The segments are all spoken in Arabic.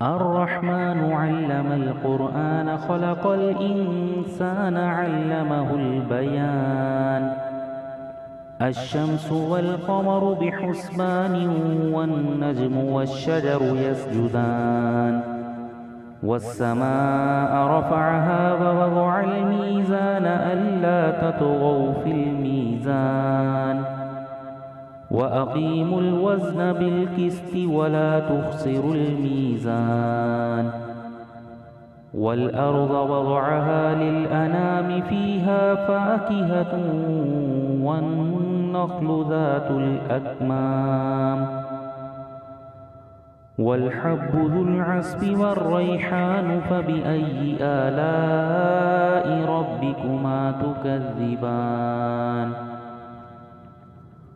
الرحمن علم القرآن خلق الإنسان علمه البيان. الشمس والقمر بحسبان والنجم والشجر يسجدان. والسماء رفعها ووضع الميزان ألا تطغوا في الميزان وأقيموا الوزن بالقسط ولا تخسروا الميزان. والأرض وضعها للأنام فيها فاكهة والنخل ذات الأكمام والحب ذو العصف والريحان فبأي آلاء ربكما تكذبان.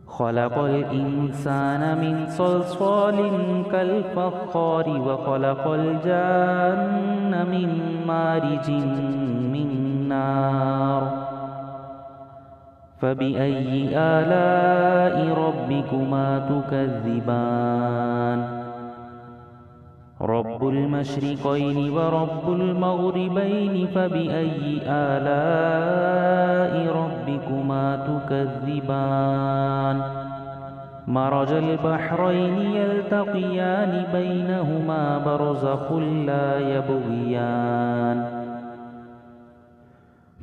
خلق الإنسان من صلصال كالفخار وخلق الجان من مارج من نار فبأي آلاء ربكما تكذبان. رب المشرقين ورب المغربين فبأي آلاء ربكما تكذبان. مرج البحرين يلتقيان بينهما برزخ لا يبغيان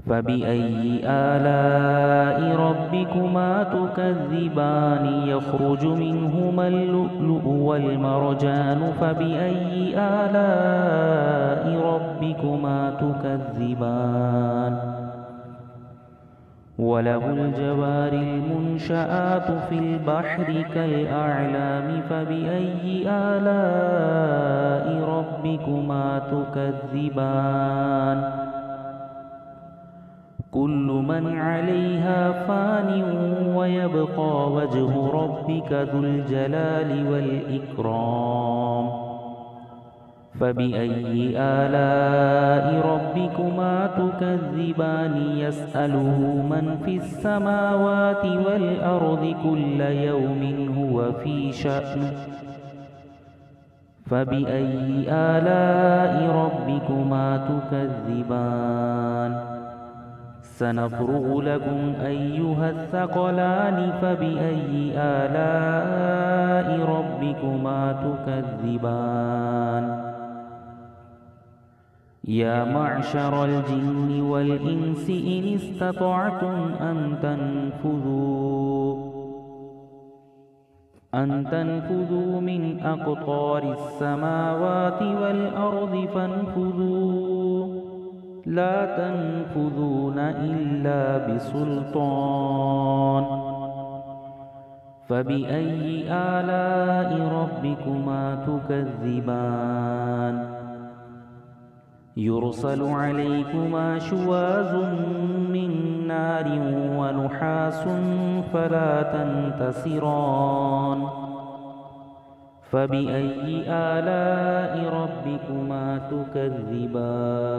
فبأي آلاء ربكما تكذبان. يخرج منهما اللؤلؤ والمرجان فبأي آلاء ربكما تكذبان. وله الجوار المنشآت في البحر كالأعلام فبأي آلاء ربكما تكذبان. كل من عليها فان ويبقى وجه ربك ذو الجلال والإكرام فبأي آلاء ربكما تكذبان. يسأله من في السماوات والأرض كل يوم هو في شأن فبأي آلاء ربكما تكذبان. سنفرغ لكم أيها الثقلان فبأي آلاء ربكما تكذبان. يا معشر الجن والإنس إن استطعتم أن تنفذوا من أقطار السماوات والأرض فانفذوا لا تنفذون إلا بسلطان فبأي آلاء ربكما تكذبان. يرسل عليكما شواظ من نار ونحاس فلا تنتصران فبأي آلاء ربكما تكذبان.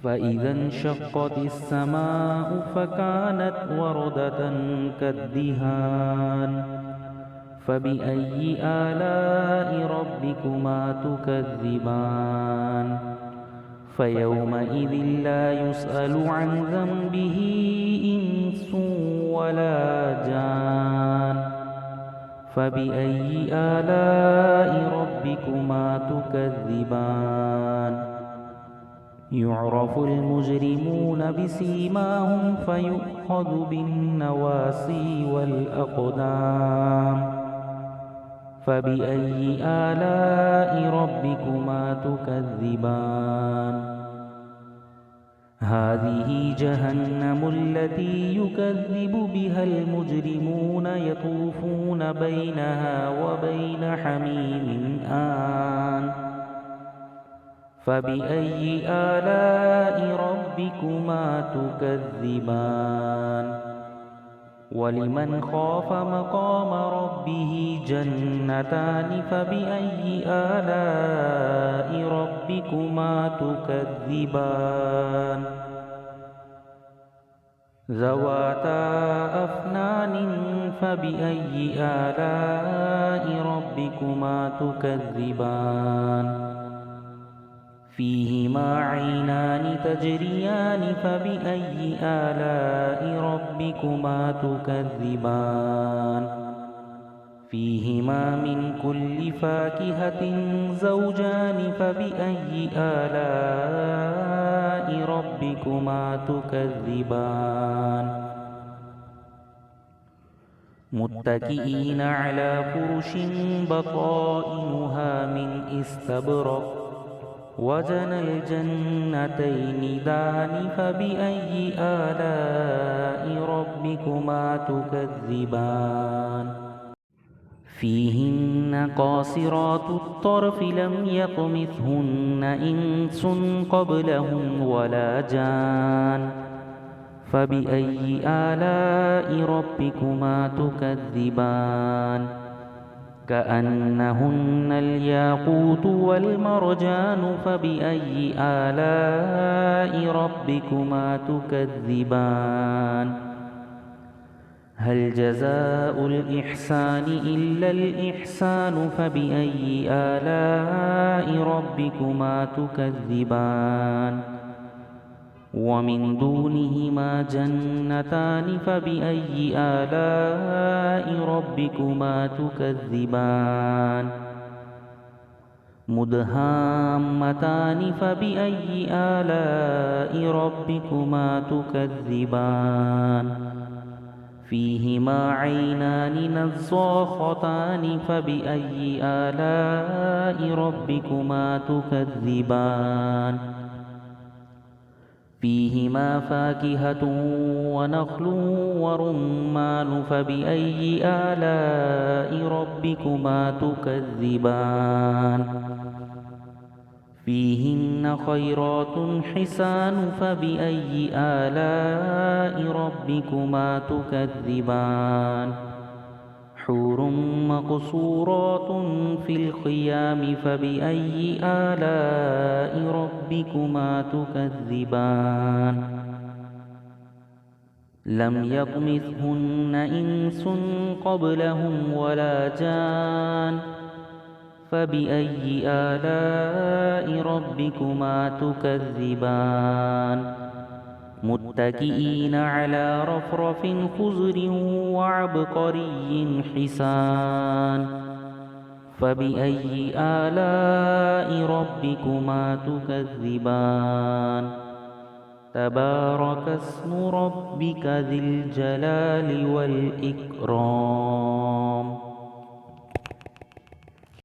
فإذا انشقت السماء فكانت وردة كالدهان فبأي آلاء ربكما تكذبان. فيومئذ لا يسأل عن ذنبه إنس ولا جان فبأي آلاء ربكما تكذبان. يعرف المجرمون بسيماهم فيؤخذ بالنواصي والأقدام فبأي آلاء ربكما تكذبان. هذه جهنم التي يكذب بها المجرمون يطوفون بينها وبين حميم آن فبأي آلاء ربكما تكذبان. ولمن خاف مقام ربه جنتان فبأي آلاء ربكما تكذبان. ذواتا أفنان فبأي آلاء ربكما ربكما تكذبان فيهما عينان تجريان فبأي آلاء ربكما تكذبان فيهما من كل فاكهة زوجان فبأي آلاء ربكما تكذبان متكئين على فرش بطائنها من استبرق وجنى الجنتين دان فبأي آلاء ربكما تكذبان فيهن قاصرات الطرف لم يطمثهن إنس قبلهم ولا جان فبأي آلاء ربكما تكذبان كأنهن الياقوت والمرجان فبأي آلاء ربكما تكذبان هل جزاء الإحسان إلا الإحسان فبأي آلاء ربكما تكذبان ومن دونهما جنتان فبأي آلاء ربكما تكذبان مدهامتان فبأي آلاء ربكما تكذبان فيهما عينان نضاختان فبأي آلاء ربكما تكذبان فيهما فاكهة ونخل ورمان فبأي آلاء ربكما تكذبان فيهن خيرات حسان فبأي آلاء ربكما تكذبان حور مقصورات في الخيام فبأي آلاء ربكما تكذبان لم يطمثهن إنس قبلهم ولا جان فبأي آلاء ربكما تكذبان متكئين على رفرف خضر وعبقري حسان فبأي آلاء ربكما تكذبان تبارك اسم ربك ذي الجلال والإكرام